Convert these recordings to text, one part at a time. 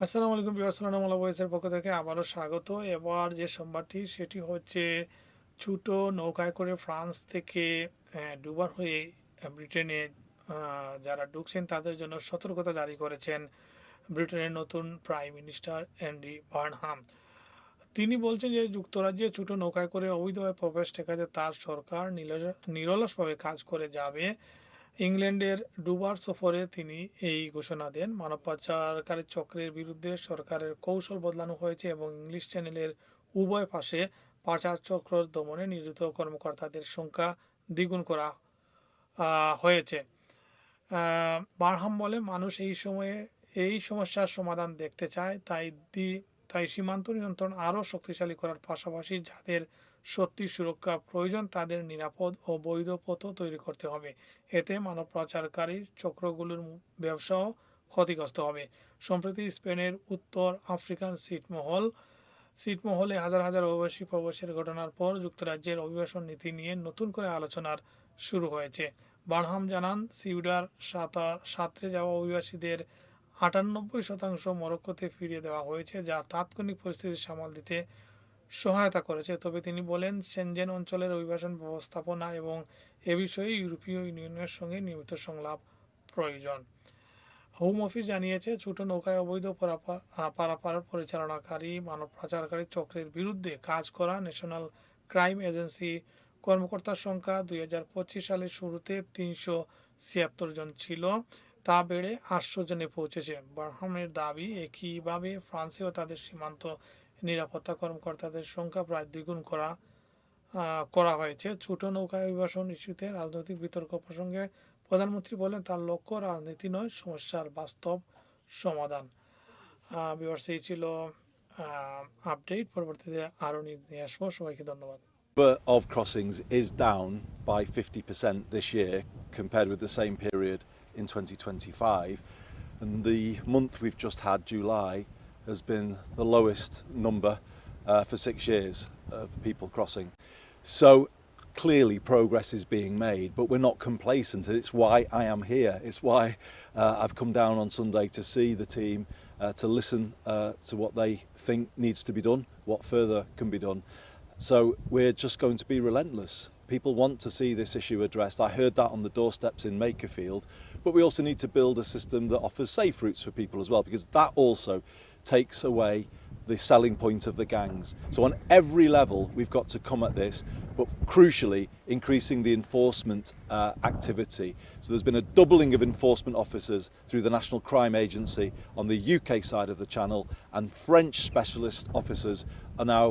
আসসালামু আলাইকুম ভিউয়ার্স, সোনালী ভয়েসের পক্ষ থেকে আবারও স্বাগত। এবার যে সংবাদটি সেটি হচ্ছে ছোট নৌকায় করে ফ্রান্স থেকে ডুবার হয়ে ব্রিটেনে যারা ঢুকছেন তাদের জন্য সতর্কতা জারি করেছেন ব্রিটেনের নতুন প্রাইম মিনিস্টার অ্যান্ডি বার্নহাম। তিনি বলছেন যে যুক্তরাজ্যে ছোট নৌকায় করে অবৈধভাবে প্রবেশ ঠেকাতে তার সরকার নিরলসভাবে কাজ করে যাবে। ইংল্যান্ডের ডুবার সফরে তিনি এই ঘোষণা দেন। মানব পাচারকারী চক্রের বিরুদ্ধে সরকারের কৌশল বদলানো হয়েছে এবং ইংলিশ চ্যানেলের উভয় পাশে পাচার চক্র দমনে নিয়োজিত কর্মকর্তাদের সংখ্যা দ্বিগুণ করা হয়েছে। বারহাম বলে, মানুষ এই সময়ে এই সমস্যার সমাধান দেখতে চায়, তাই সীমান্ত নিয়ন্ত্রণ আরও শক্তিশালী করার পাশাপাশি যাদের সত্যি সুরক্ষা প্রয়োজন তাদের নিরাপদ ও বৈধ পথও তৈরি করতে হবে। এতে মানব পাচারকারী চক্রগুলোর ব্যবসাও ক্ষতিগ্রস্ত হবে। সম্প্রতি স্পেনের উত্তর আফ্রিকান ছিটমহলে হাজার হাজার অভিবাসী প্রবেশের ঘটনার পর যুক্তরাজ্যের অভিবাসন নীতি নিয়ে নতুন করে আলোচনার শুরু হয়েছে। বারহাম জানান, সিউডার সাঁতরে যাওয়া অভিবাসীদের 98% মরক্কোতে ফিরিয়ে দেওয়া হয়েছে, যা তাৎক্ষণিক পরিস্থিতি সামাল দিতে সহায়তা করেছে। তবে তিনি বলেন, সেনজেন অঞ্চলের অভিবাসন ব্যবস্থাপনা এবং এ বিষয়ে ইউরোপীয় ইউনিয়নের সঙ্গে নিয়মিত সংলাপ প্রয়োজন। হোম অফিস জানিয়েছে, ছোট নৌকায় অবৈধ পারাপার পরিচালনাকারী মানব পাচারকারী চক্রের বিরুদ্ধে কাজ করা ন্যাশনাল ক্রাইম এজেন্সি কর্মকর্তার সংখ্যা 2025 সালের শুরুতে 376 জন ছিল, তা বেড়ে 800 জনে পৌঁছেছে। বারহামের দাবি, একইভাবে ফ্রান্সেও তাদের সীমান্ত নিরাপত্তা কর্মকর্তাদের সংখ্যা প্রায় দ্বিগুণ করা হয়েছে। ছোট নৌকায় অভিবাসন ইস্যুতে রাজনৈতিক বিতর্ক প্রসঙ্গে প্রধানমন্ত্রী বলেন, তার লক্ষ্য রাজনীতি নয়, সমস্যার বাস্তব সমাধান। ভিউয়ার্স, এই ছিল আপডেট। পরবর্তীতে আরও নিয়ে আসবো। সবাইকে ধন্যবাদ। Number of crossings is down by 50% this year compared with the same period in 2025, and the month we've just had, July, has been the lowest number for 6 years of people crossing. So clearly progress is being made, but we're not complacent, and it's why I am here. It's why I've come down on Sunday to see the team, to listen to what they think needs to be done, what further can be done. So we're just going to be relentless. People want to see this issue addressed. I heard that on the doorsteps in Makerfield, but we also need to build a system that offers safe routes for people as well, because that also takes away the selling point of the gangs. So on every level we've got to come at this, but crucially increasing the enforcement activity. So there's been a doubling of enforcement officers through the National Crime Agency on the UK side of the Channel, and French specialist officers are now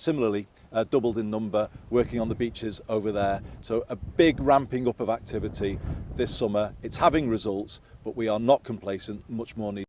similarly doubled in number, working on the beaches over there. So a big ramping up of activity this summer. It's having results, but we are not complacent. Much more needs.